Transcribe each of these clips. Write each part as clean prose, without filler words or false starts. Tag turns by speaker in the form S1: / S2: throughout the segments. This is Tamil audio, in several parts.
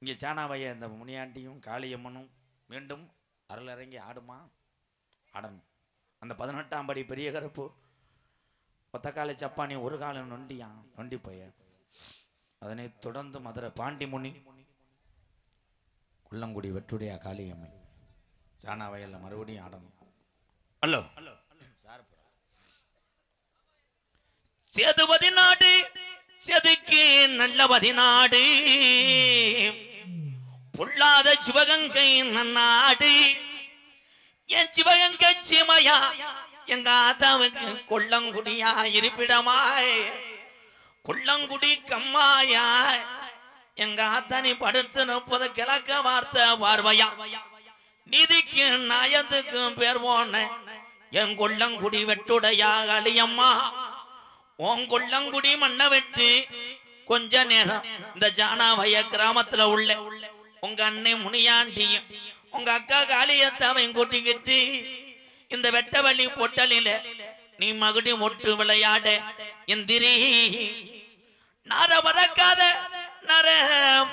S1: இங்கே சாணாவைய இந்த முனியாண்டியும் காளியம்மனும் மீண்டும் அருளரங்கி ஆடுமா ஆடணும். அந்த 18ஆம் படி பெரிய கருப்பு ஒத்தக்காலை சப்பானி ஒரு காலம் நொண்டி போய அதனை தொடர்ந்து மதுரை பாண்டி முனி குள்ளங்குடி வெற்றுடைய காளியம்மை சாணாவையில் மறுபடியும் ஆடணும். ஹலோ சேதுபதி நாடு செதுக்கு நல்லபதி நாடு பொல்லாத சிவகங்கை நன்னாடு என் சிவகங்கை சிமையா எங்க ஆதாவுக்கு கொள்ளங்குடியா இருப்பிடமாய் கொள்ளங்குடி கம்மாயா எங்க ஆத்தனி படுத்து 30 கிழக்க வார்த்த பார்வையா நிதிக்கு நாயத்துக்கும் பேர் போன என் கொள்ளங்குடி வெட்டுடையா அழியம்மா உன் கொள்ளங்குடி மண்ணை வெட்டு கொஞ்ச நேரம் இந்த ஜானாவைய கிராமத்துல உள்ள உங்க அண்ணே முனியாண்டியும் உங்க அக்கா காளியத்தாவையும் கூட்டிக்கிட்டு இந்த வெட்டவள்ளி பொட்டலில நீ மகுடி மொட்டு விளையாட எந்திரி நர பறக்காத நர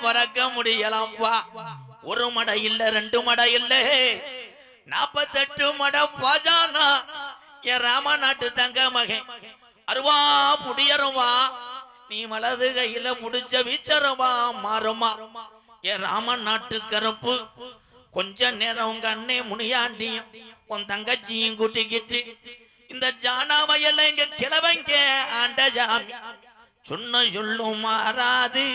S1: பறக்க முடியலாம்ப்பா. ஒரு மடை இல்ல 2 மடை இல்ல 48 மடை பாஜானா என் ராம நாட்டு தங்க மகன் அருவா புடியருவா நீ வலது கையில முடிச்ச வீச்சருவா மாறுமா என் ராமன் நாட்டு கருப்பு. கொஞ்ச நேரம் உங்க அண்ணே முனியாண்டியும் உன் தங்கச்சியும் கூட்டிக்கிட்டு இந்த ஜானாவையெல்லாம் இங்க கிழவங்க ஆண்ட ஜாமி சொன்ன சொல்லும் மாறாது.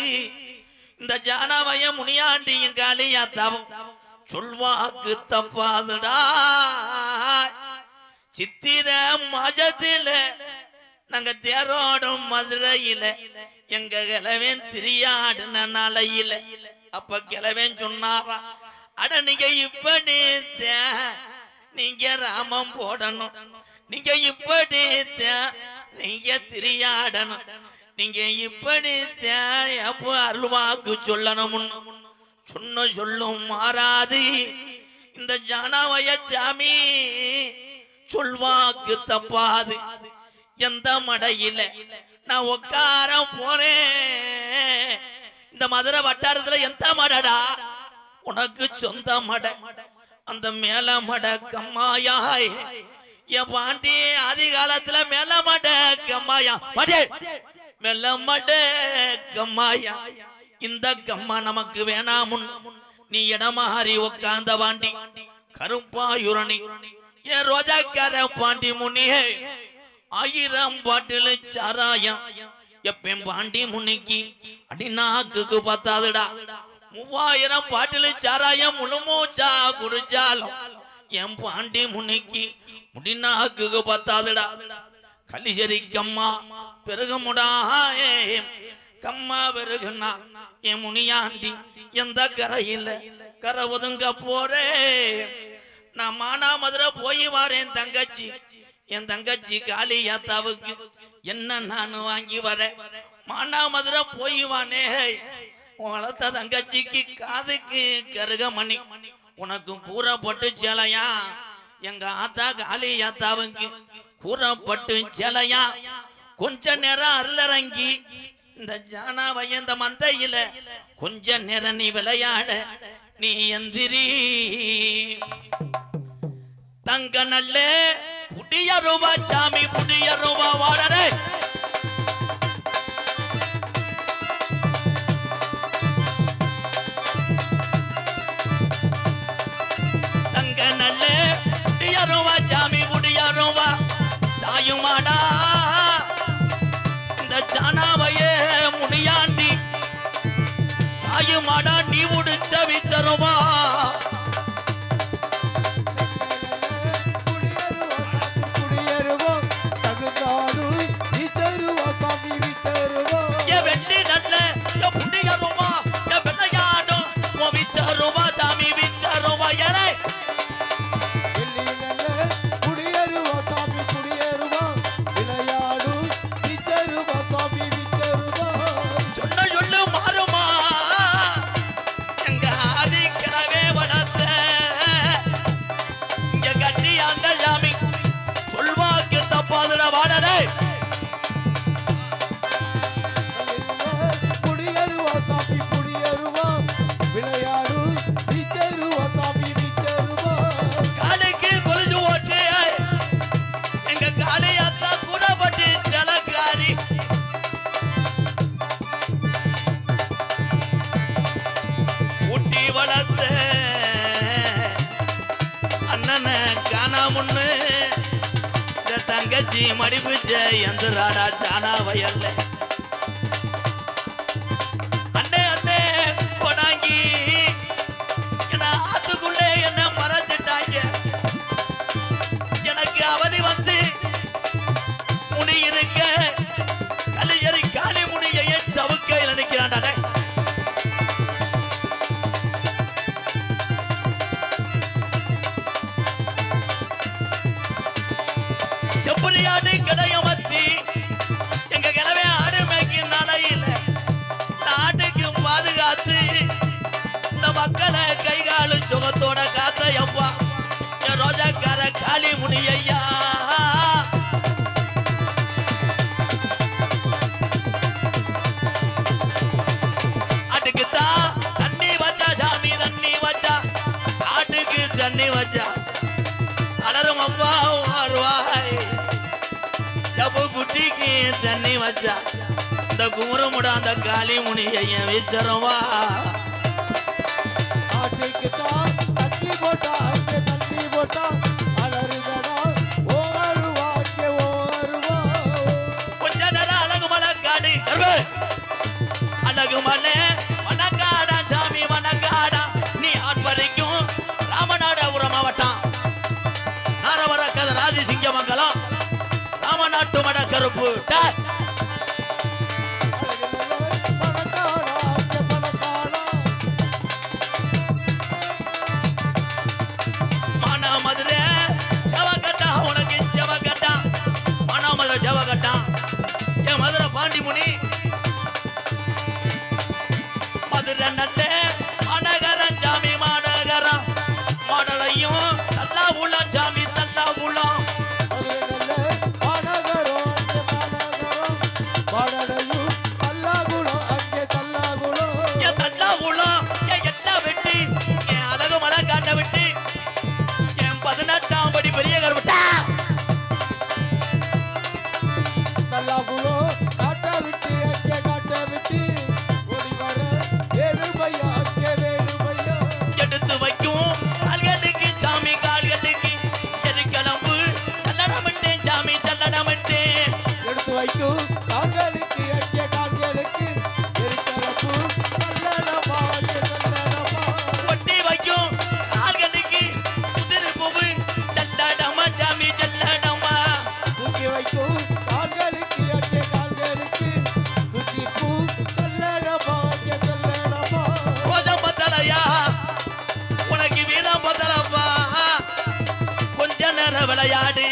S1: இந்த ஜானாவைய முனியாண்டியும் காளியாத்தாவும் சொல்வாக்கு தப்பாதுடா. சித்திர மாஜத்தில நாங்க தேரோடும் மதுரையில எங்க கிழவன் திரியாடுன நாளையில அப்ப கிழவன் சொன்னாரா அட நீங்க இப்படி நீங்க ராமம் போடணும் நீங்க இப்படி நீங்க திரியாடணும் நீங்க இப்படி அப்போ அருள்வாக்கு சொல்லணும் சொன்ன சொல்லும் மாறாது. இந்த ஜானாவைய சாமி சொல்வாக்கு தப்பாது. எந்த மடையில நான் உட்கார போனேன் இந்த மதுரை வட்டாரத்துல எந்த மடடா உனக்கு சொந்த மடை அந்த மேல மடை கம்மாயாய் என் பாண்டி ஆதி காலத்துல மேல மடை கம்மாயா மேல மடை கம்மாயா இந்த கம்மா நமக்கு வேணாமுன் நீ இடமாறி உட்கார்ந்த பாண்டி கருப்பாயுரணி என் ரோஜாக்கார பாண்டி முனியே 1000 பாட்டில் சாராயம் எப்பன் பாண்டி முன்னிக்கு அடிநாக்கு பத்தாதுடா. 3000 பாட்டில் சாராயம் முழுமூச்சா குடிச்சாலும் என் பாண்டி முன்னிக்கு முடிநாக்கு பத்தாதுடா. கலிசரி கம்மா பெருகுமுடா கம்மா பெருகுனா என் முனியாண்டி எந்த கரையில் கரை ஒதுங்க போறே. நான் மானா மதுரை போய் வாரேன் தங்கச்சி என் தங்கச்சி காளியாத்தாவுக்கு என்ன நான் வாங்கி வரேன். மானா மதுரை போய் வானே வளர்த்த தங்கச்சிக்கு காதுக்கு கருகமணி உனக்கு கூறப்பட்டு சேலையா எங்க ஆத்தா காளியாத்தாவுக்கு கூறப்பட்டு சேலையா. கொஞ்ச நேரம் அருளரங்கி இந்த ஜானாவைய இந்த மந்தையில கொஞ்ச நேரம் நீ விளையாட நீ எந்திரி தங்க நல்ல புடிய ரூபா சாமி புடிய ரூபா வாடரே. தங்க நல்ல புடிய ரூபா சாமி புடிய ரூபா சாயுமாடா இந்த ஜானாவைய முனியாண்டி சாயுமாடா நீ உடிச்ச விச்சருவா சொன்ன சொல்லு மாறுமா எங்க ஆதி கிழவே வளர்த்த தங்கச்சி மடிப்புச்ச எந்திராடா சானா வயல்ல அண்ணே அண்ணே கொடாங்கி என்ன ஆத்துக்குள்ளே என்ன மறைச்சிட்டாங்க எனக்கு அவதி வந்து முனி இருக்க கலியறி காளி முனியை சவுக்கையில் நினைக்கிறான்டா செப்பரியாடு கடையமத்தி எங்க கிழமை ஆடு மேய்க்கு நலையில நாட்டுக்கு பாதுகாத்து இந்த மக்களை கைகாலு சுகத்தோட காத்த எப்பா என் ரோஜாக்கார காளி முனி ஐயா ஆட்டுக்குத்தான் தண்ணி வச்சா சாமி தண்ணி வச்சா ஆட்டுக்கு தண்ணி வச்சா அலரும் அப்பா வருவாய் எப்போ குட்டிக்கு தண்ணி வச்சா இந்த குமரமுடா அந்த காளி முனியை வச்சரவா
S2: ஆட்டுக்கு தான் தண்ணி போட்டா அங்கே தண்ணி போட்டா அலறுதடா ஓருவா அங்கே ஓருவா
S1: கொஞ்ச நேரம் அழகு மலை காடு அழகு மலை வனக்காடா சாமி வனக்காடா நீ ஆட்வரைக்கும் ராமநாதபுரம் மாவட்டம் நாரவர கதை ராஜசிங்கமங்கலம் ராமநாட்டு மட கருப்பு மானாமதுரை செவகட்டா உனக்கு செவகட்டா மானாமதுரை செவகட்டா என் மதுரை பாண்டிமுனி மதுரை நல்ல மாநகரம் சாமி மாநகரம் மாடலையும் தல்லா உள்ள சாமி தல்லா உள்ளம் விட்டு என் 18ஆம் படி பெரிய கருப்பட்டா
S2: தல்லாகுளோ காட்ட விட்டு அங்கே காட்ட விட்டு ஓடி வர வேடு பையா அங்கே வேடு பையா
S1: எடுத்து வைக்கும் கால்களுக்கு சாமி கால்களுக்கு எருக்கலம்பு சல்லடமிட்டே சாமி சல்லடமிட்டே
S2: எடுத்து வைக்கும் கால்களுக்கு அங்கே கால்களுக்கு எருக்கலம்பு சல்லடமா அங்கே சல்லடமா
S1: ஒட்டி வைக்கும் கால்களுக்கு குதிரை பூவு சல்லடமா சாமி சல்லடமா
S2: தூக்கி வைக்கும் கால்களுக்கு அங்கே கால்களுக்கு தூக்கி பூ சல்லடமா அங்கே சல்லடமா
S1: கோஷம் பத்தலையா உனக்கு வீரம் பத்தலப்பா கொஞ்ச நேரம் விளையாடு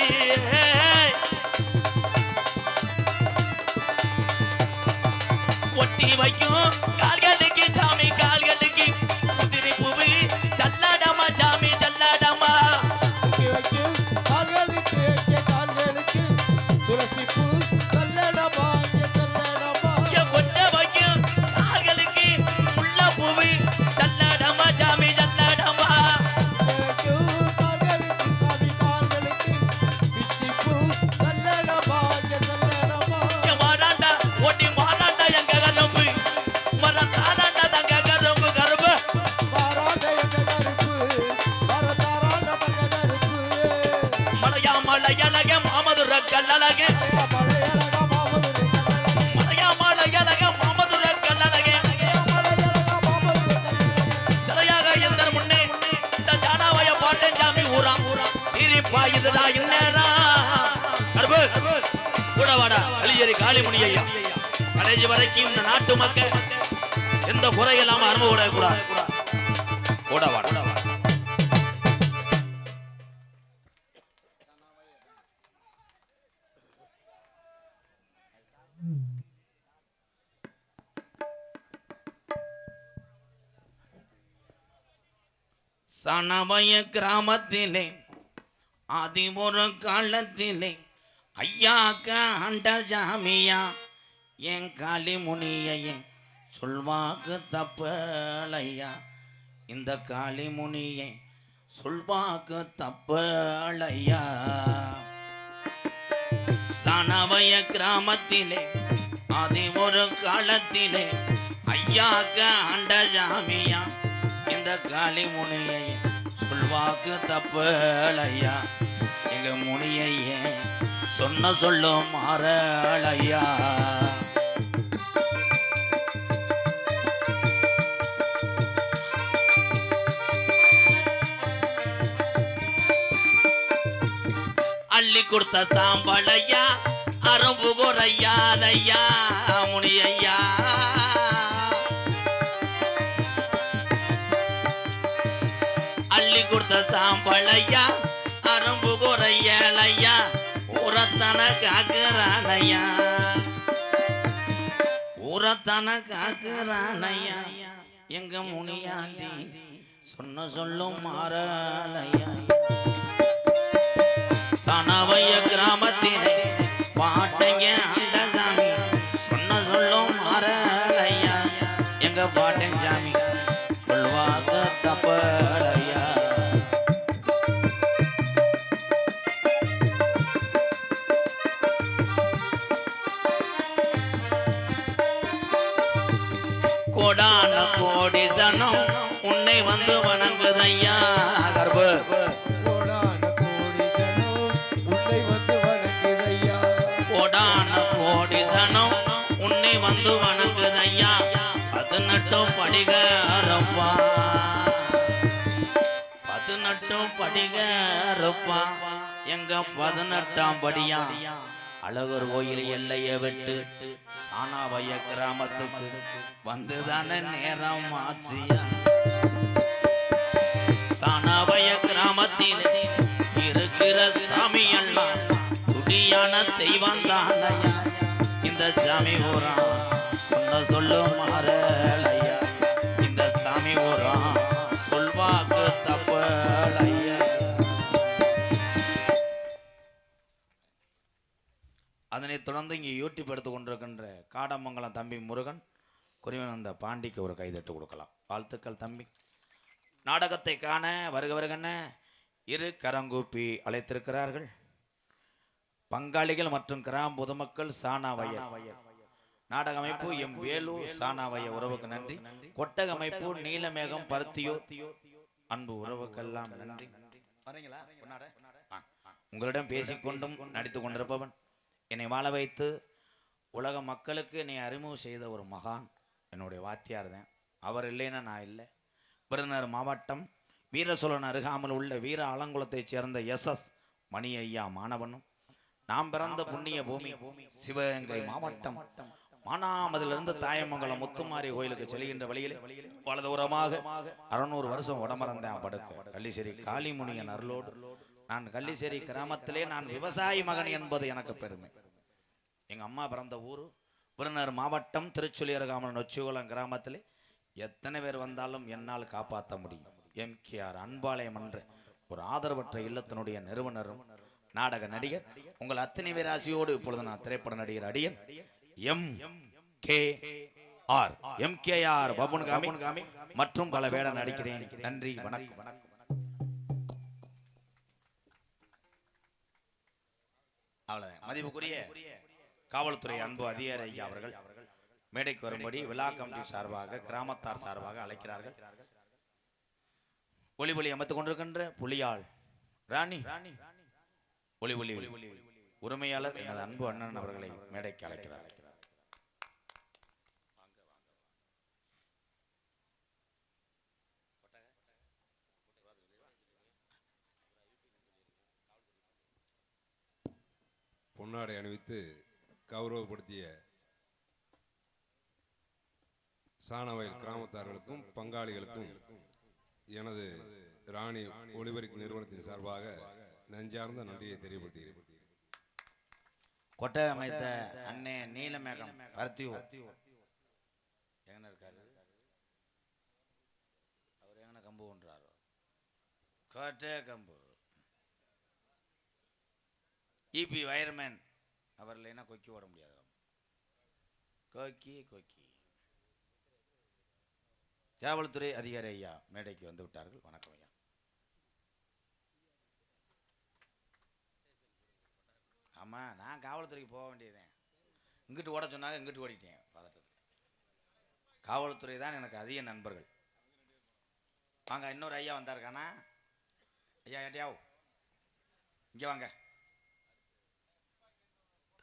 S1: ஒட்டி வைக்கும் கால்களுக்கு சாமி கால்களுக்கு குதிரை பூவு சல்லடமா சாமி சல்லடமா
S2: தூக்கி வைக்கும் கால்களுக்கு அங்கே கால்களுக்கு துளசி பூ சல்லடமா அங்கே சல்லடமா
S1: கொஞ்சம் வைக்கும் கால்களுக்கு முள்ள பூவு சல்லடமா சாமி சல்லடமா
S2: வைக்கும் கால்களுக்கு சாமி கால்களுக்கு பிச்சி பூ சல்லடமா அங்கே சல்லடமா
S1: மாறாண்டா ஓட்டி மாறாண்டா எங்க கரும்பு மரம் தாராண்டா தங்க கரும்பு கரும்பு
S2: பாராண்ட எங்க கருப்பு வரதாராண்ட தங்க கருப்பு
S1: மலையா மலையழக மாமதுர கல்லழக
S2: மலையழகா மாமதுரை கல்லழகே
S1: மலையா மலையழக மாமதுர கல்லழக
S2: மலையழகா மாமதுரை கல்லழகே
S1: சிலையாக எந்த முன்னே இந்த ஜானாவய பாட்டன் சாமி ஊரா சிரிப்பா இதுடா இந்நேரா கரும்பு கூட வாடா அழியறி காளிமுனி ஐயா கடைசி வரைக்கும் இந்த நாட்டு மக்கள் எந்த குறை இல்லாம அனுபவ கூடாது கூட வாடா சனவய கிராமத்திலே ஆதி ஒரு காலத்திலே ஐயாக்க அண்ட ஜாமியா என் காளி முனியையே சொல்வாக்கு தப்பலையா இந்த காளி முனியை சொல்வாக்கு தப்பலையா சனவய கிராமத்திலே ஆதி ஒரு காலத்திலே ஐயாக்க அண்ட ஜாமியா இந்த காளி முனியை சொல்வாக்கு தப்பலையா எங்க முனியையே சொன்ன சொல்லும் மாறலையா. அள்ளி கொடுத்த சாம்பளையா அரம்பு குறையாதையா முனியையா. அள்ளி கொடுத்த சாம்பளையா அரம்பு குறையலையா ஊரத்தன காக்குறானையா. ஊரத்தன காக்குறானையா எங்க முனியாண்டி சொன்ன சொல்லும் மாறலையா. சனவைய கிராமத்திலே பாட்டைங்க அந்த சாமி சொன்ன சொல்லும் மாறலையா எங்க பாட்டன் சாமி சொல்வாங்க தப்பலையா. கோடான கோடி சனம் உன்னை வந்து வணங்குதையா. கர்ப்ப கோடி சனம் உன்னை வந்து வணங்குதையா. 18 படிகரப்பா 18 படிகரப்பா எங்க 18ஆம் படியா அழகர் கோயில் எல்லையை விட்டு சானாவைய கிராமத்துக்கு வந்துதானே நேரம் ஆச்சியா. சானாவைய கிராமத்தில் இருக்கிற சாமி எல்லாம் குடியான தெய்வம் தானையா. இந்த சாமி ஊரா சொன்ன சொல்லும் மாறலையா. இந்த சாமி ஊரா சொல்வாக்கு தப்பலையா. அதனைத் தொடர்ந்து இங்கே யூடியூப் எடுத்து கொண்டிருக்கின்ற காடமங்கலம் தம்பி முருகன் குறிவன் அந்த பாண்டிக்கு ஒரு கைதட்டு கொடுக்கலாம். வாழ்த்துக்கள் தம்பி. நாடகத்தை காண வருக வருகன்னு இரு கரங்கூப்பி அழைத்திருக்கிறார்கள் பங்காளிகள் மற்றும் கிராம பொதுமக்கள். சானாவைய நாடக அமைப்பு எம் வேலூர் சானாவைய உறவுக்கு நன்றி. கொட்டக அமைப்பு நீலமேகம் பருத்தியூர் அன்பு உறவுக்கெல்லாம் நன்றி. உங்களிடம் பேசிக்கொண்டும் நடித்துக் கொண்டிருப்பவன் என்னை வாழ வைத்து உலக மக்களுக்கு என்னை அறிமுகம் செய்த ஒரு மகான் என்னுடைய வாத்தியார் தான். அவர் இல்லைன்னா நான் இல்லை. விருதுநகர் மாவட்டம் வீரசோழன் அருகாமல் உள்ள வீர ஆலங்குளத்தைச் சேர்ந்த SS மணி ஐயா மாணவனும் நாம் பிறந்த புண்ணிய பூமி சிவகங்கை மாவட்டம் மானாமதிலிருந்து தாயமங்கலம் முத்துமாரி கோயிலுக்கு செல்கின்ற வழியில் வலது உரமாக 600 வருஷம் உடம்பறந்தேன் படுக்க கள்ளிசேரி காளிமுனியன் அருளோடு நான் கள்ளிசேரி கிராமத்திலே நான் விவசாயி மகன் என்பது எனக்கு பெருமை. எங்க அம்மா பிறந்த ஊர் விருதுநகர் மாவட்டம் திருச்சுழி அருகாமல் நொச்சிகுளம் கிராமத்திலே எத்தனை பேர் வந்தாலும் என்னால் காப்பாற்ற முடியும். MKR அன்பாலயம் என்ற ஒரு ஆதரவற்ற இல்லத்தினுடைய நிறுவனரும் நாடக நடிகர் உங்கள் அத்தனை பேர் ஆசையோடு இப்பொழுது நான் திரைப்பட நடிகர் அடியன் MKR பபுன்காமி மற்றும் பல வேட நடிக்கிறேன். நன்றி வணக்கம். அவ்வளவுதான். மதிப்புக்குரிய காவல்துறை அன்பு அதிகாரி ஐயா அவர்கள் மேடைக்கு வரும்படி விழா கமிட்டி சார்பாக கிராமத்தார் சார்பாக அழைக்கிறார்கள். ஒளி ஒளி அமைத்துக் கொண்டிருக்கின்ற புலியாள் ராணி ஒளி ஒளி உரிமையாளர் எனது அன்பு அண்ணன் அவர்களை மேடைக்கு அழைக்கிறார்.
S3: பொன்னாடை அணிவித்து கௌரவப்படுத்திய சாணவயல் கிராமத்தார்களுக்கும் பங்காளிகளுக்கும் எனது ராணி ஒளிபரப்பு நிறுவனத்தின் சார்பாக நெஞ்சார்ந்த நன்றியை தெரியப்படுத்துகிறேன்.
S1: கொட்டை அமைத்த அண்ணே நீலமேகம் பருத்தியூர் எங்க இருக்காரு அவர் எங்க கம்பு ஒன்றாரோ கோட்டை கம்பு EP வயர்மேன் அவர் இல்லைன்னா கொக்கி ஓட முடியாது. கொக்கி காவல்துறை அதிகாரி ஐயா மேடைக்கு வந்து விட்டார்கள். வணக்கம் ஐயா. ஆமா நான் காவல்துறைக்கு போக வேண்டியதேன். இங்கிட்டு ஓட சொன்னாங்க இங்கிட்டு ஓடிட்டேன் பதட்டத்தில். காவல்துறை தான் எனக்கு அதிக நண்பர்கள். வாங்க இன்னொரு ஐயா வந்தாருக்கானா ஐயா ஏட்டியாவ் இங்கே வாங்க.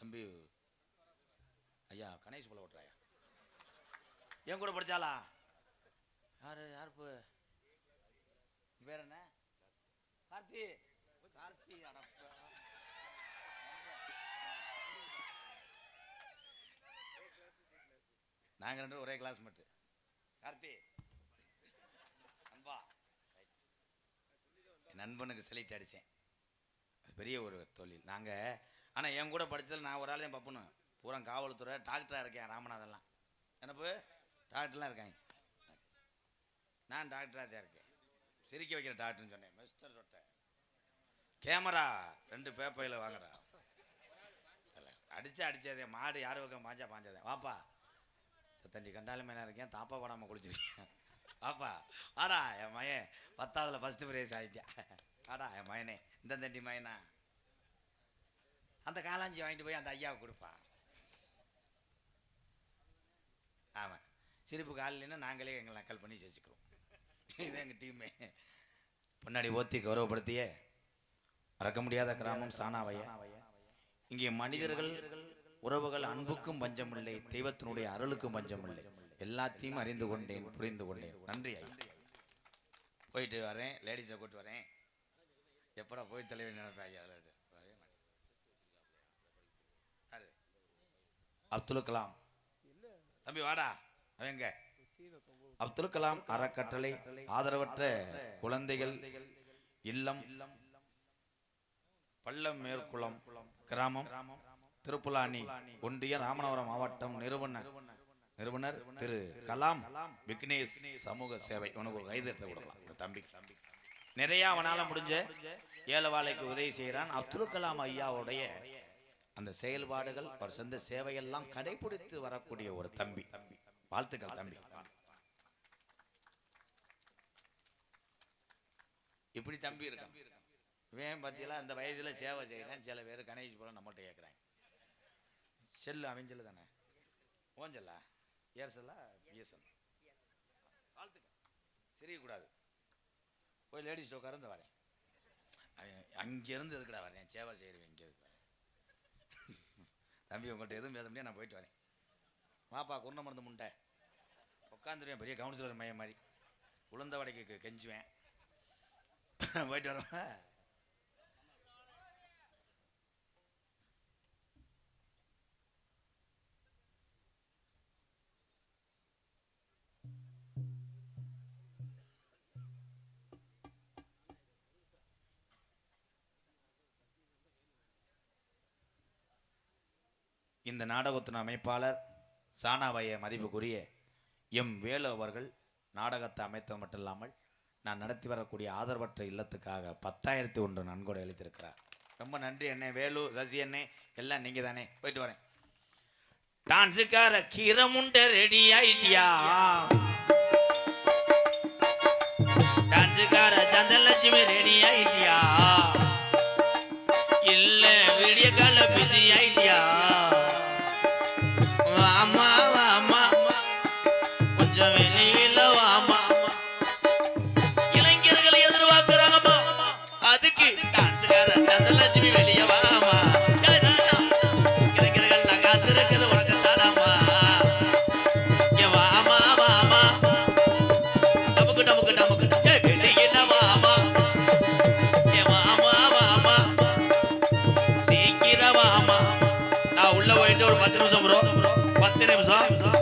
S1: தம்பி ஐயா கணேஷ் போல ஓட்டுறாயா என் கூட படிச்சாளா யாருப்பு வேற என்ன கார்த்தி கார்த்தி அடப்பா நாங்க ரெண்டு ஒரே கிளாஸ் மட்டும் கார்த்தி அன்பா என் நண்பனுக்கு செலக்ட் அடித்தேன் பெரிய ஒரு தொழில் நாங்கள் ஆனால் என் கூட படித்ததில் நான் ஒரு ஆள் தான் பப்புன்னு பூரா காவல்துறை டாக்டராக இருக்கேன் ராமநாதன்லாம் என்னப்பு டாக்டர்லாம் இருக்காங்க நான் டாக்டராக தான் இருக்கேன் சிரிக்க வைக்கிற டாக்டர்னு சொன்னேன் மிஸ்டர் ரொட்டை கேமரா 2 பேப்பையில் வாங்குறா அடித்ததே மாடு யார் பக்கம் பாஞ்சதே வாப்பா தண்டி கண்டாலும் மேலே இருக்கேன் தாப்பா போடாமல் குளிச்சிருக்கேன் வாப்பா வாடா என் மயன் 10ஆவதுல ஃபஸ்ட்டு ப்ரைஸ் ஆகிட்டியா வாடா என் மயனே இந்த தண்டி மயனா அந்த காலாஞ்சி வாங்கிட்டு போய் அந்த ஐயாவுக்கு கொடுப்பான் ஆமாம் சிரிப்பு காலில்னா நாங்களே எங்களை நக்கல் பண்ணி செஞ்சுக்கிறோம் இது எங்கள் டீமே முன்னாடி ஓத்தி கௌரவப்படுத்தியே மறக்க முடியாத கிராமம் சானாவையா இங்கே மனிதர்கள் உறவுகள் அன்புக்கும் பஞ்சமில்லை தெய்வத்தினுடைய அருளுக்கும் பஞ்சமில்லை எல்லாத்தையும் அறிந்து கொண்டேன் புரிந்து கொண்டேன் நன்றி ஐயா போயிட்டு வரேன் லேடிஸை கூட்டு வரேன் எப்படா போய் தலைவர் நினைப்பேன் ஐயா அப்துல் கலாம் தம்பி வாடா அவங்க அப்துல் கலாம் அறக்கட்டளை ஆதரவற்ற குழந்தைகள் இல்லம் பள்ளம் மேற்குளம் கிராமம் திருப்புலானி ஒன்றிய ராமநாதபுரம் மாவட்டம் நிறுவனர் திரு கலாம் விக்னேஷ் சமூக சேவை உனக்கு ஒரு கைது எடுத்து கொடுக்கலாம் தம்பி நிறைய அவனால முடிஞ்ச ஏழவாளைக்கு உதவி செய்கிறான் அப்துல் கலாம் ஐயாவுடைய அந்த செயல்பாடுகள் அவர் செஞ்ச சேவையெல்லாம் கடைபிடித்து வரக்கூடிய ஒரு தம்பி வாழ்த்துக்கள் தம்பி இப்படி தம்பி இருக்கான் இவன் பத்தியெல்லாம் அந்த வயசுல சேவை செய்கிறேன் சில பேர் கணேஷ் போல நம்மகிட்ட கேட்குறாங்க செல்லு அவன் செல்லு தானே ஓஞ்சல்லா ஏர்செல்லா பிஎஸ்எல் வாழ்த்துக்கள் சிரியக்கூடாது போய் லேடிஸ் உட்கார்ந்து வரேன் அங்கேருந்து எதுக்குடா வரேன் சேவை செய்கிறேன் இங்கே எதுக்கு தம்பி உங்கள்கிட்ட எதுவும் பேச முடியாது நான் போயிட்டு வரேன் வாப்பா குருண மருந்து முண்டை உட்காந்துருவேன் பெரிய கவுன்சிலர் மையம் மாதிரி உளுந்த வடைக்கு கெஞ்சுவேன் போயிட்டு வரேன் இந்த நாடகத்தின் அமைப்பாளர் சானாவைய மதிப்புக்குரிய எம் வேலு அவர்கள் நாடகத்தை அமைத்தது மட்டும் இல்லாமல் நான் நடத்தி வரக்கூடிய ஆதரவற்ற இல்லத்துக்காக 10,001 நன்கொடை அளித்திருக்கிறார். ரொம்ப நன்றி அண்ணே வேலு சசி அண்ணே எல்லாம் நீங்க தானே. போயிட்டு வரேன். டான்ஸுக்கார கீரமுண்ட ரெடி ஆயிட்டியா, டான்ஸுக்கார சந்தலட்சுமி ரெடி ஆயிட்டியா, இல்ல வீடியோ கால பிஸி ஆயிட்டியா, வாமா வாமா கொஞ்சம் வெளியில வாமா, இளைஞர்களை எதிர்பார்க்கிறாங்கம்மா அதுக்கு டான்ஸுக்கார சந்தலட்சுமி வெளியே வாமா, இளைஞர்கள் காத்திருக்கிறது உனக்குத்தானாமா, வாமா வாமா நமக்கு நமக்கு நமக்கு வெளியில வாமா, வாமா வாமா சீக்கிரம் வாமா. நான் உள்ள போயிட்டு ஒரு 10 நிமிஷம் ப்ரோ, 10 நிமிஷம்